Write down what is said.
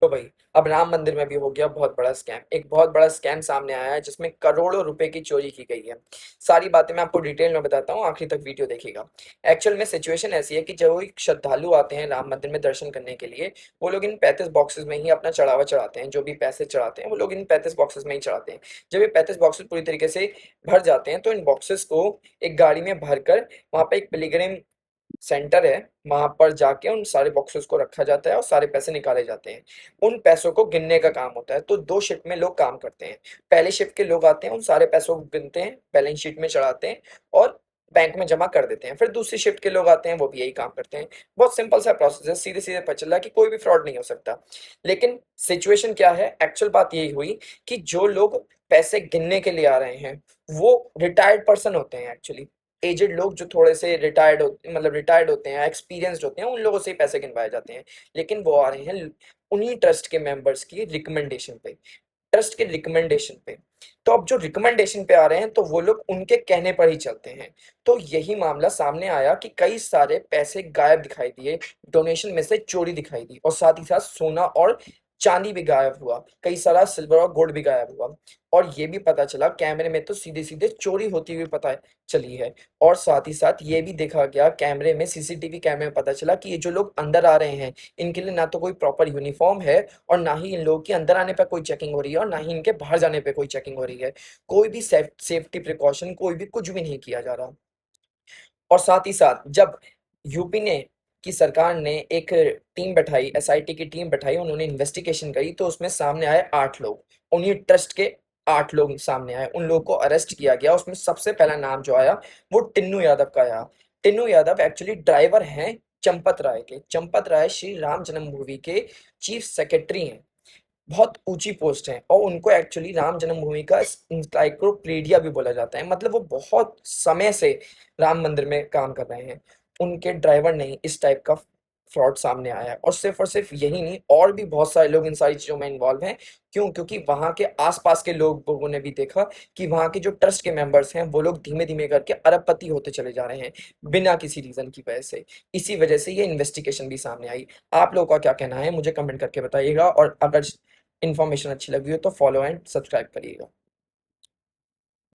तो भाई अब राम मंदिर में भी हो गया बहुत बड़ा स्कैम। एक बहुत बड़ा स्कैम सामने आया है जिसमें करोड़ों रुपए की चोरी की गई है। सारी बातें मैं आपको डिटेल में बताता हूँ, आखिर तक वीडियो देखिएगा। एक्चुअल में सिचुएशन ऐसी है कि जो एक श्रद्धालु आते हैं राम मंदिर में दर्शन करने के लिए, वो लोग इन 35 बॉक्सेस में ही अपना चढ़ावा चढ़ाते हैं। जो भी पैसे चढ़ाते हैं वो लोग इन 35 बॉक्सेस में ही चढ़ाते हैं। जब ये 35 बॉक्सेस पूरी तरीके से भर जाते हैं तो इन बॉक्सेस को एक गाड़ी में भरकर वहां पे एक पिलीग्रिम सेंटर है, वहां पर जाके उन सारे बॉक्सेस को रखा जाता है और सारे पैसे निकाले जाते हैं। उन पैसों को गिनने का काम होता है। तो दो शिफ्ट में लोग काम करते हैं। पहले शिफ्ट के लोग आते हैं, उन सारे पैसों को गिनते हैं, बैलेंस शीट में चढ़ाते हैं और बैंक में जमा कर देते हैं। फिर दूसरी शिफ्ट के लोग आते हैं, वो भी यही काम करते हैं। बहुत सिंपल सा प्रोसेस है, सीधे सीधे पता चल रहा है कि कोई भी फ्रॉड नहीं हो सकता। लेकिन सिचुएशन क्या है, एक्चुअल बात यही हुई कि जो लोग पैसे गिनने के लिए आ रहे हैं वो रिटायर्ड पर्सन होते हैं। एक्चुअली एजेड लोग जो थोड़े से रिटायर्ड होते हैं, एक्सपीरियंस्ड होते हैं, उन लोगों से ही पैसे गिनवाए जाते हैं। लेकिन वो आ रहे हैं उन्हीं ट्रस्ट के मेंबर्स की रिकमेंडेशन पे, ट्रस्ट के रिकमेंडेशन पे। तो अब जो रिकमेंडेशन पे आ रहे हैं तो वो लोग उनके कहने पर ही चलते हैं। तो यही मामला सामने आया कि कई सारे पैसे गायब दिखाई दिए, डोनेशन में से चोरी दिखाई दी और साथ ही साथ सोना और चांदी भी गायब हुआ, कई सारा सिल्वर और गोल्ड भी गायब हुआ। और ये भी पता चला कैमरे में तो सीधे सीधे चोरी होती हुई पता चली है। और साथ ही साथ ये भी देखा गया कैमरे में, सीसीटीवी कैमरे में पता चला कि ये जो लोग अंदर आ रहे हैं इनके लिए ना तो कोई प्रॉपर यूनिफॉर्म है और ना ही इन लोगों की अंदर आने पर कोई चेकिंग हो रही है और ना ही इनके बाहर जाने पे कोई चेकिंग हो रही है। कोई भी सेफ्टी प्रिकॉशन, कोई भी कुछ भी नहीं किया जा रहा। और साथ ही साथ जब यूपी ने की सरकार ने एक टीम बैठाई, एसआईटी की टीम बैठाई, उन्होंने इन्वेस्टिगेशन करी तो उसमें सामने आए 8 लोग। उन्हीं ट्रस्ट के 8 लोग सामने आए, उन लोगों को अरेस्ट किया गया। उसमें सबसे पहला नाम जो आया वो टिन्नू यादव का आया। टिन्नू यादव एक्चुअली ड्राइवर हैं चंपत राय के। चंपत राय श्री राम जन्मभूमि के चीफ सेक्रेटरी हैं। बहुत ऊंची पोस्ट है और उनको एक्चुअली राम जन्मभूमि का इंसाइक्लोपीडिया भी बोला जाता है। मतलब वो बहुत समय से राम मंदिर में काम कर रहे हैं। उनके ड्राइवर नहीं, इस टाइप का फ्रॉड सामने आया है। और सिर्फ यही नहीं, और भी बहुत सारे लोग इन सारी चीजों में इन्वॉल्व हैं। क्यों? क्योंकि वहां के आसपास के लोगों ने भी देखा कि वहां के जो ट्रस्ट के मेंबर्स हैं वो लोग धीमे धीमे करके अरबपति होते चले जा रहे हैं बिना किसी रीजन की वजह से। इसी वजह से ये इन्वेस्टिगेशन भी सामने आई। आप लोगों का क्या कहना है मुझे कमेंट करके बताइएगा, और अगर इन्फॉर्मेशन अच्छी लगी हो तो फॉलो एंड सब्सक्राइब करिएगा।